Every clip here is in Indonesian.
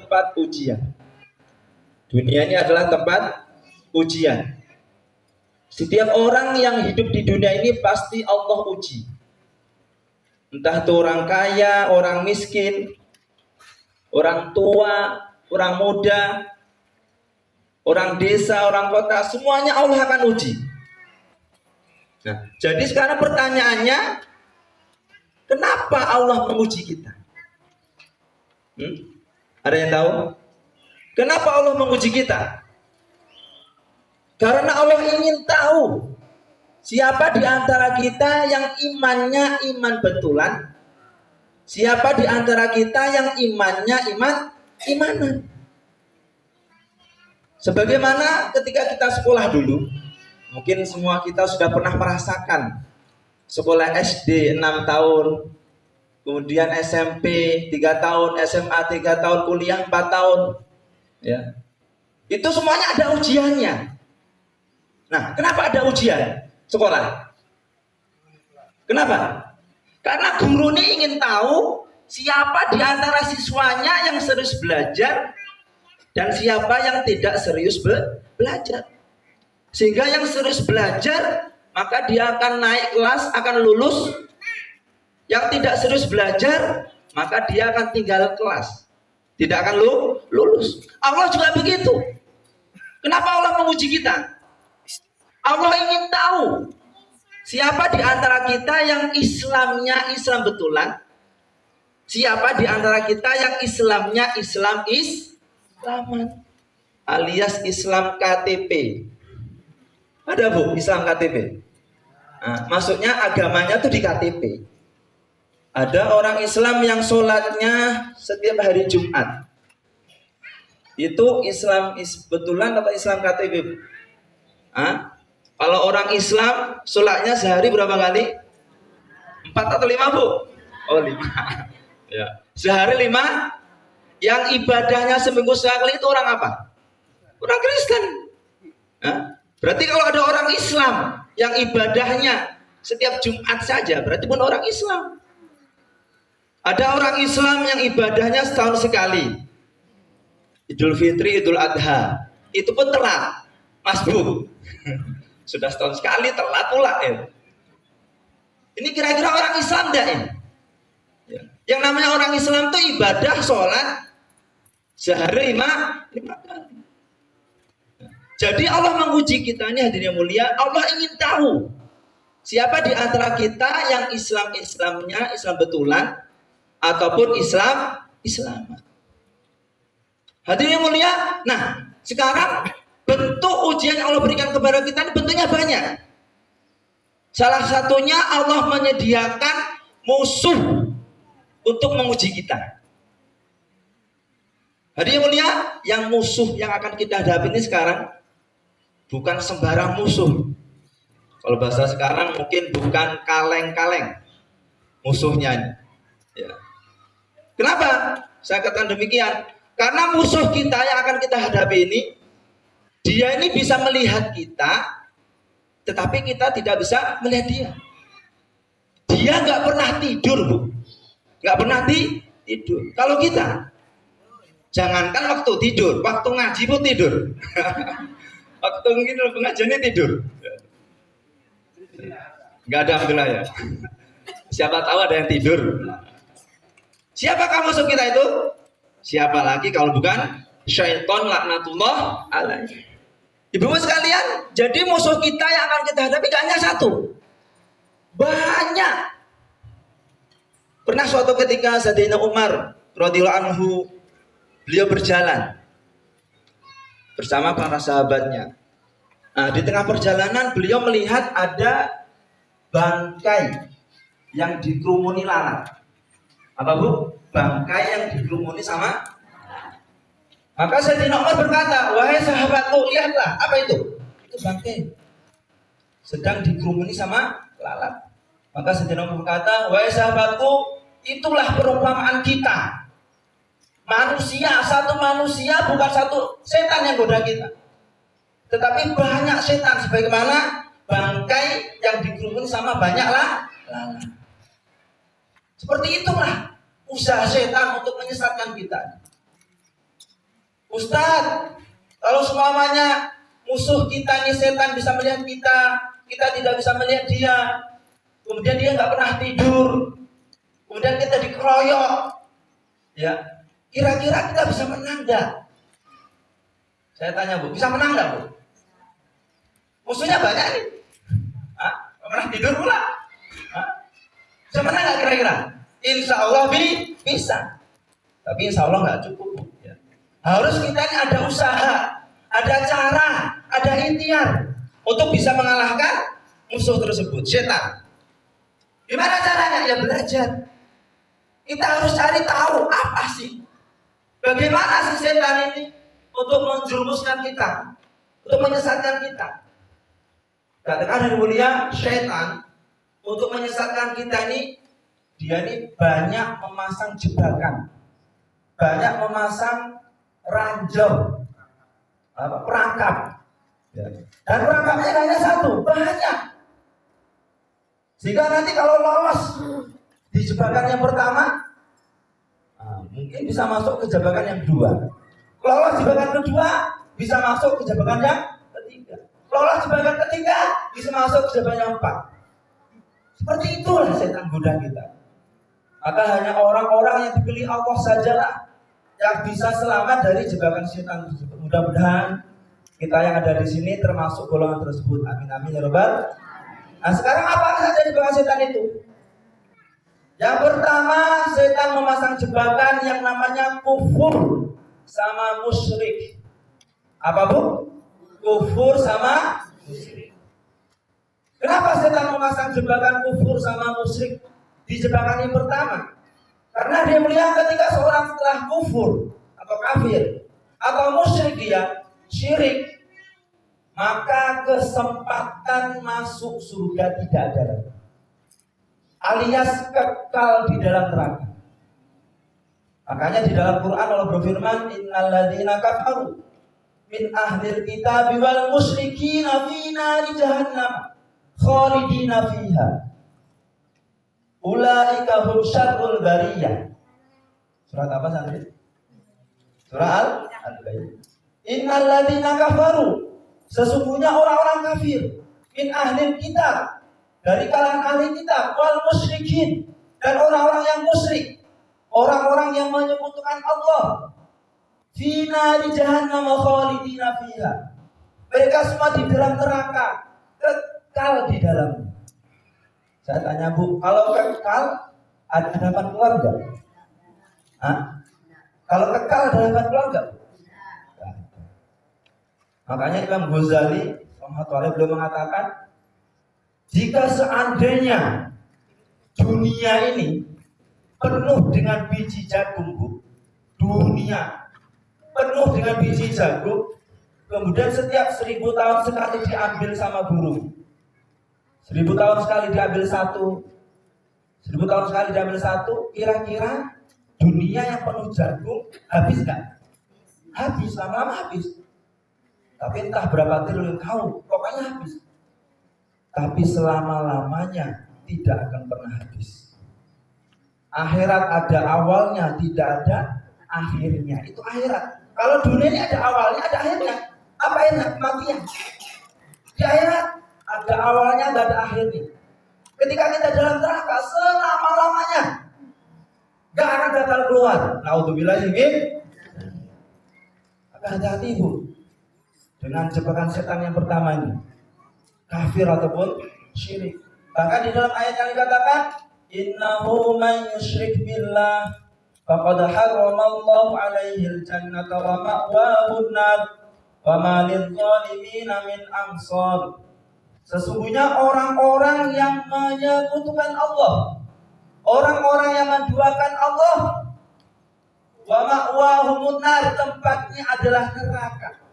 tempat ujian. Dunia ini adalah tempat ujian. Setiap orang yang hidup di dunia ini pasti Allah uji. Entah itu orang kaya, orang miskin, orang tua, orang muda, orang desa, orang kota, semuanya Allah akan uji. Nah, jadi sekarang pertanyaannya, kenapa Allah menguji kita? Ada yang tahu? Kenapa Allah menguji kita? Karena Allah ingin tahu siapa di antara kita yang imannya iman betulan, siapa di antara kita yang imannya imanan. Sebagaimana ketika kita sekolah dulu, mungkin semua kita sudah pernah merasakan sekolah SD 6 tahun, kemudian SMP 3 tahun, SMA 3 tahun, kuliah 4 tahun. Ya. Itu semuanya ada ujiannya. Nah, kenapa ada ujian sekolah? Kenapa? Karena guru ini ingin tahu siapa di antara siswanya yang serius belajar dan siapa yang tidak serius belajar. Sehingga yang serius belajar, maka dia akan naik kelas, akan lulus. Yang tidak serius belajar, maka dia akan tinggal kelas, tidak akan lulus. Allah juga begitu. Kenapa Allah menguji kita? Allah ingin tahu siapa di antara kita yang Islamnya Islam betulan, siapa di antara kita yang Islamnya Islaman, alias Islam KTP. Ada bu Islam KTP? Nah, maksudnya agamanya tuh di KTP. Ada orang Islam yang sholatnya setiap hari Jumat. Itu Islam betulan atau Islam KTP? Kalau orang Islam sholatnya sehari berapa kali? 4 atau 5 bu? Oh 5. Ya. Sehari 5. Yang ibadahnya seminggu sekali itu orang apa? Orang Kristen. Berarti kalau ada orang Islam yang ibadahnya setiap Jumat saja, berarti pun orang Islam. Ada orang Islam yang ibadahnya setahun sekali. Idul Fitri, Idul Adha. Itu pun telat. Mas Bu. Sudah setahun sekali telat pula ya. Ini kira-kira orang Islam enggak ini? Ya. Yang namanya orang Islam itu ibadah sholat sehari 5 kali. Jadi Allah menguji kita ini hadirin yang mulia. Allah ingin tahu siapa di antara kita yang Islamnya Islam betulan ataupun Islam. Hadirin yang mulia. Nah, sekarang bentuk ujian yang Allah berikan kepada kita ini bentuknya banyak. Salah satunya Allah menyediakan musuh untuk menguji kita. Hadirin yang mulia, yang musuh yang akan kita hadapi ini sekarang bukan sembarang musuh. Kalau bahasa sekarang mungkin bukan kaleng-kaleng musuhnya ini. Ya. Kenapa saya katakan demikian? Karena musuh kita yang akan kita hadapi ini, dia ini bisa melihat kita, tetapi kita tidak bisa melihat dia. Dia nggak pernah tidur, bu, nggak pernah tidur. Kalau kita, jangankan waktu tidur, waktu ngaji pun tidur. Waktu mungkin pengajiannya tidur. Nggak ada alhamdulillah ya. Siapa tahu ada yang tidur. Siapakah musuh kita itu? Siapa lagi kalau bukan syaitan laknatullah alaihi. Ibu sekalian, jadi musuh kita yang akan kita hadapi gak hanya satu, banyak. Pernah suatu ketika Sayyidina Umar radhiyallahu anhu, beliau berjalan bersama para sahabatnya. Nah, di tengah perjalanan beliau melihat ada bangkai yang dikerumuni lalat. Apa bu? Bangkai yang dikerumuni sama. Maka Sayyidina Umar berkata, wahai sahabatku, lihatlah, apa itu? Itu bangkai sedang dikerumuni sama lalat. Maka Sayyidina Umar berkata, wahai sahabatku, itulah perumpamaan kita. Manusia, satu manusia bukan satu setan yang goda kita, tetapi banyak setan sebagaimana bangkai yang dikerumuni sama banyak lalat. Seperti itulah usaha setan untuk menyesatkan kita. Ustadz, kalau semuanya musuh kita ini setan bisa melihat kita, kita tidak bisa melihat dia, kemudian dia nggak pernah tidur, kemudian kita dikeroyok, ya, kira-kira kita bisa menang nggak? Saya tanya Bu, bisa menang nggak Bu? Musuhnya banyak nih, pernah tidur pula, bisa menang nggak kira-kira? Insya Allah bisa, tapi insya Allah nggak cukup. Ya. Harus kita ini ada usaha, ada cara, ada ikhtiar untuk bisa mengalahkan musuh tersebut, setan. Gimana caranya? Ya belajar. Kita harus cari tahu apa sih, bagaimana sih setan ini untuk menjerumuskan kita, untuk menyesatkan kita. Katakan yang mulia, setan untuk menyesatkan kita ini, dia ini banyak memasang jebakan, banyak memasang ranjau, perangkap. Dan perangkapnya hanya satu, banyak. Sehingga nanti kalau lolos di jebakan yang pertama, mungkin bisa masuk ke jebakan yang kedua. Lolos jebakan kedua, bisa masuk ke jebakan yang ketiga. Lolos jebakan ketiga, bisa masuk ke jebakan yang keempat. Seperti itulah setan goda kita. Maka hanya orang-orang yang dipilih Allah sajalah yang bisa selamat dari jebakan setan tersebut. Mudah-mudahan kita yang ada di sini termasuk golongan tersebut. Amin amin ya rabbal. Nah sekarang apa saja jebakan setan itu? Yang pertama, setan memasang jebakan yang namanya kufur sama musyrik. Apa Bu? Kufur sama musyrik. Kenapa setan memasang jebakan kufur sama musyrik di jebakan yang pertama? Karena dia melihat ketika seorang telah kufur atau kafir atau musyrik, dia syirik, maka kesempatan masuk surga tidak ada lagi, alias kekal di dalam neraka. Makanya di dalam Quran Allah berfirman, innal ladzina kafaru min ahlil kitabi wal musyrikina fi nari jahannam khalidina fiha ulaika hum syarrul bariyah. Surat apa santri? Surah Al-Baqarah. Innal ladzina kafaru, sesungguhnya orang-orang kafir, min ahlil kitab, dari kalangan ahli kitab, wal musyrikin, dan orang-orang yang musyrik, orang-orang yang menyekutukan Allah, fi nari jahannam khalidina fiha, mereka semua di dalam neraka, kekal di dalamnya. Saya tanya Bu, kalau kekal ada dapat keluar enggak? Kalau kekal ada dapat keluar enggak? Makanya Imam Ghazali rahimahullah beliau mengatakan, jika seandainya dunia ini penuh dengan biji jagung, Bu, dunia penuh dengan biji jagung, kemudian setiap 1000 tahun sekali diambil sama burung, 1000 tahun sekali diambil satu, 1000 tahun sekali diambil satu, kira-kira dunia yang penuh jagung habis nggak? Habis, lama-lama habis. Tapi entah berapa triliun tahun, pokoknya habis. Tapi selama-lamanya tidak akan pernah habis. Akhirat ada awalnya, tidak ada akhirnya. Itu akhirat. Kalau dunia ini ada awalnya, ada akhirnya. Apa enak? Kematian. Di akhirat ada awalnya, tidak ada akhirnya. Ketika kita dalam neraka, selama-lamanya gak akan gagal keluar. Naudzubillah ini. Hati-hati Bu dengan jebakan setan yang pertama ini, kafir ataupun syirik. Bahkan di dalam ayat yang dikatakan, innahu man yusyrik billah faqad harramallahu alaihil jannata wa ma'wahun nar wa ma lidh-dhalimin min ansar. Sesungguhnya orang-orang yang menyekutukan Allah, orang-orang yang menduakan Allah, wa ma'wahum nar, tempatnya adalah neraka.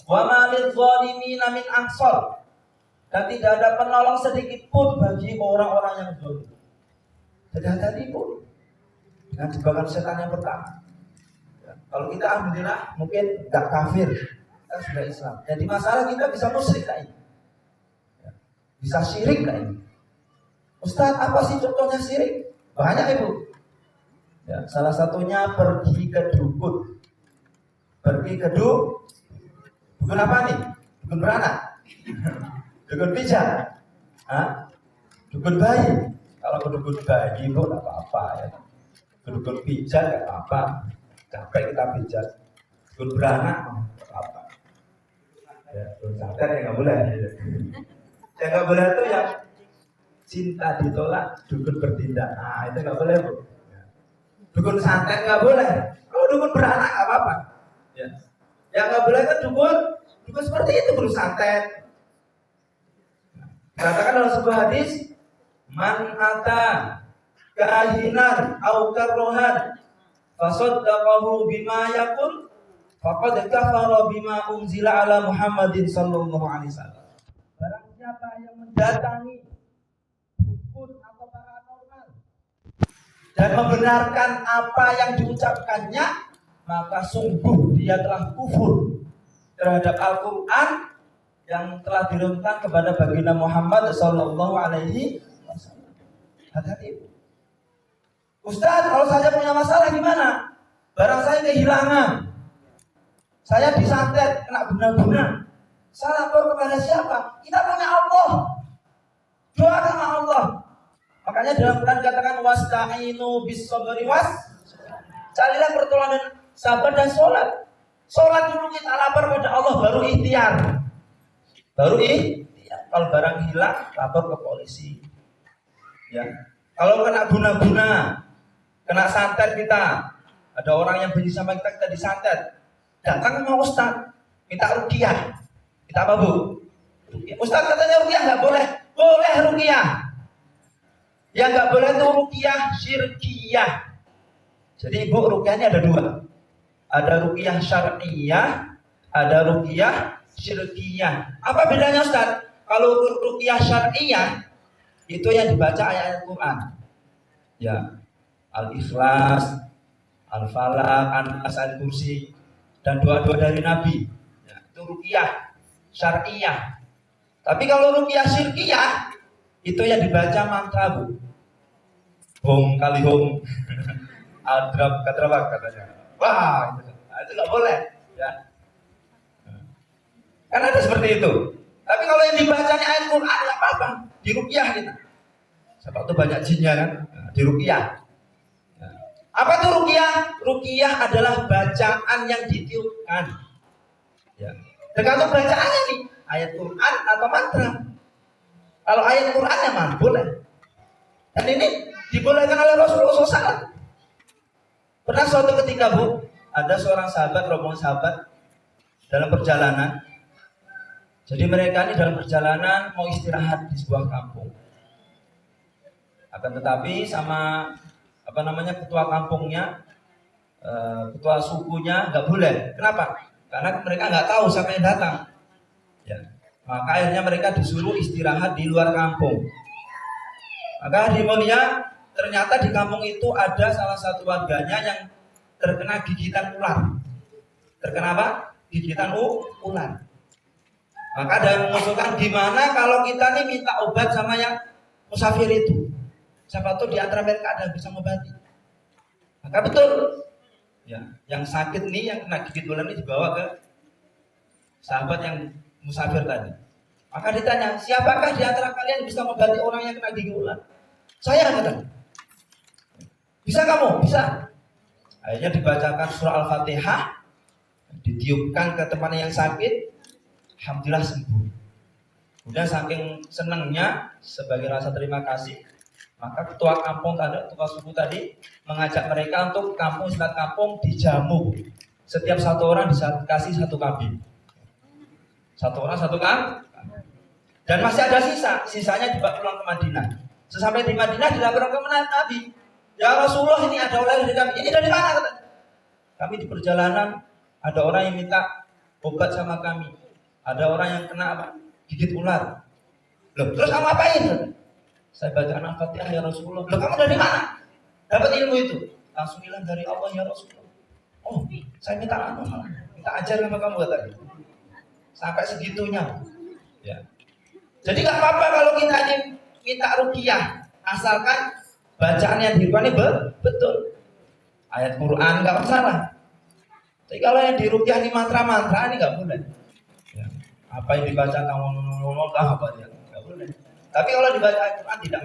Wa ma lidh-dhalimin min ansar, dan tidak ada penolong sedikit pun bagi orang-orang yang zalim. Jadi hati-hati pun dengan jebakan setan yang pertama. Ya, kalau kita alhamdulillah mungkin enggak kafir, kita sudah Islam. Jadi masalah kita bisa musyrik lah ini, ya, bisa syirik lah ini. Ustaz, apa sih contohnya syirik? Banyak Ibu. Ya, salah satunya pergi ke dukun. pergi ke dukun apa nih? Dukun beranak, dukun pijat, dukun bayi. Kalau ke dukun bayi itu nggak apa-apa ya. Ke dukun pijat nggak apa-apa, capek kita pijat. Dukun beranak nggak apa-apa. Ya, dukun santet ya nggak boleh. Yang nggak boleh itu yang cinta ditolak, dukun bertindak. Nah itu nggak boleh, Bu. Dukun santet nggak boleh. Kalau dukun beranak nggak apa-apa. Ya. Yang nggak boleh kan dukun seperti itu, dukun santet. Katakan dalam sebuah hadis, man ata kahinan au karrohan fasaddaqahu bima yaqul faqad kafara bima unzila ala Muhammadin sallallahu alaihi wasallam. Barang siapa yang mendatangi dukun atau paranormal dan membenarkan apa yang diucapkannya, maka sungguh dia telah kufur terhadap Al-Quran yang telah diturunkan kepada baginda Muhammad sallallahu alaihi wasallam. Hati-hati. Ustaz, kalau saya punya masalah gimana? Barang saya kehilangan, saya disantet, kena guna-guna, saya lapor kepada siapa? Kita punya Allah. Doa sama Allah. Makanya dalam Quran dikatakan wasta'inu bis-sabri carilah pertolongan sabar dan sholat. Sholat dulu kita lapor pada Allah, baru ikhtiar. Kalau barang hilang, lapor ke polisi. Ya. Kalau kena guna-guna, kena santet kita, ada orang yang benci sama kita disantet, datang sama Ustaz, minta ruqyah. Kita apa, Bu? Ustaz katanya ruqyah nggak boleh. Boleh ruqyah. Yang nggak boleh itu ruqyah syirkiyah. Jadi Ibu, ruqyahnya ada dua. Ada ruqyah syar'iyah, ada ruqyah syirkiyah. Apa bedanya, Ustaz? Kalau ruqyah syar'iyah itu yang dibaca ayat Al-Quran. Ya. Al-Ikhlas, Al-Falaq, An-Nas, Al-Kursi, dan doa-doa dari Nabi. Ya, itu ruqyah syar'iyah. Tapi kalau ruqyah syirkiyah itu yang dibaca mantra, Bu. Hom kali hom. Adrab kadrabak katanya. Wah, itu nggak boleh. Ya. Kan ada seperti itu. Tapi kalau yang dibacanya ayat Quran nggak apa-apa, di ruqyah kita. Sebab itu banyak jinnya kan, di ruqyah. Apa itu ruqyah? Ruqyah adalah bacaan yang ditiupkan. Ya. Tergantung bacaannya nih, ayat Quran atau mantra. Kalau ayat Quran ya mah boleh. Dan ini dibolehkan oleh Rasulullah SAW. Pernah suatu ketika, Bu, ada seorang sahabat, rombongan sahabat dalam perjalanan. Jadi mereka ini dalam perjalanan mau istirahat di sebuah kampung. Akan tetapi sama ketua kampungnya, ketua sukunya nggak boleh. Kenapa? Karena mereka nggak tahu siapa yang datang. Ya. Maka akhirnya mereka disuruh istirahat di luar kampung. Maka di mulia, ternyata di kampung itu ada salah satu warganya yang terkena gigitan ular. Terkena apa? Gigitan ular. Maka ada yang mengusulkan, gimana kalau kita nih minta obat sama yang musafir itu? Siapa tahu di antara mereka ada yang bisa mengobati. Maka betul, ya, yang sakit nih, yang kena gigit ular ini dibawa ke sahabat yang musafir tadi. Maka ditanya, siapakah di antara kalian bisa mengobati orang yang kena gigit ular? Saya kata. Bisa kamu? Bisa. Akhirnya dibacakan surah Al-Fatihah, ditiupkan ke teman yang sakit, alhamdulillah sembuh. Kemudian saking senangnya sebagai rasa terima kasih, maka ketua kampung tadi, ketua suku tadi mengajak mereka untuk kampung silat kampung dijamu. Setiap satu orang dikasih satu kambing. Satu orang satu kambing. Dan masih ada sisanya dibawa pulang ke Madinah. Sesampai di Madinah dilaporkan ke Nabi. Ya Rasulullah, ini ada ular dari kami. Ini dari mana? Kata. Kami di perjalanan ada orang yang minta obat sama kami. Ada orang yang kena apa? Gigit ular. Loh, terus kamu apain? Saya baca Al-Fatihah ya Rasulullah. Loh, kamu dari mana? Dapat ilmu itu? Langsung bilang dari Allah ya Rasulullah. Oh, saya minta ajar sama kamu katanya. Sampai segitunya. Ya. Jadi nggak apa-apa kalau kita minta ruqyah, asalkan bacaan yang diruqyah betul. Ayat Quran nggak masalah. Tapi kalau yang dirukyah ini mantra-mantra ini nggak boleh. Ya. Apa yang dibaca apa ya? Nggak boleh. Tapi kalau dibaca Al-Quran tidak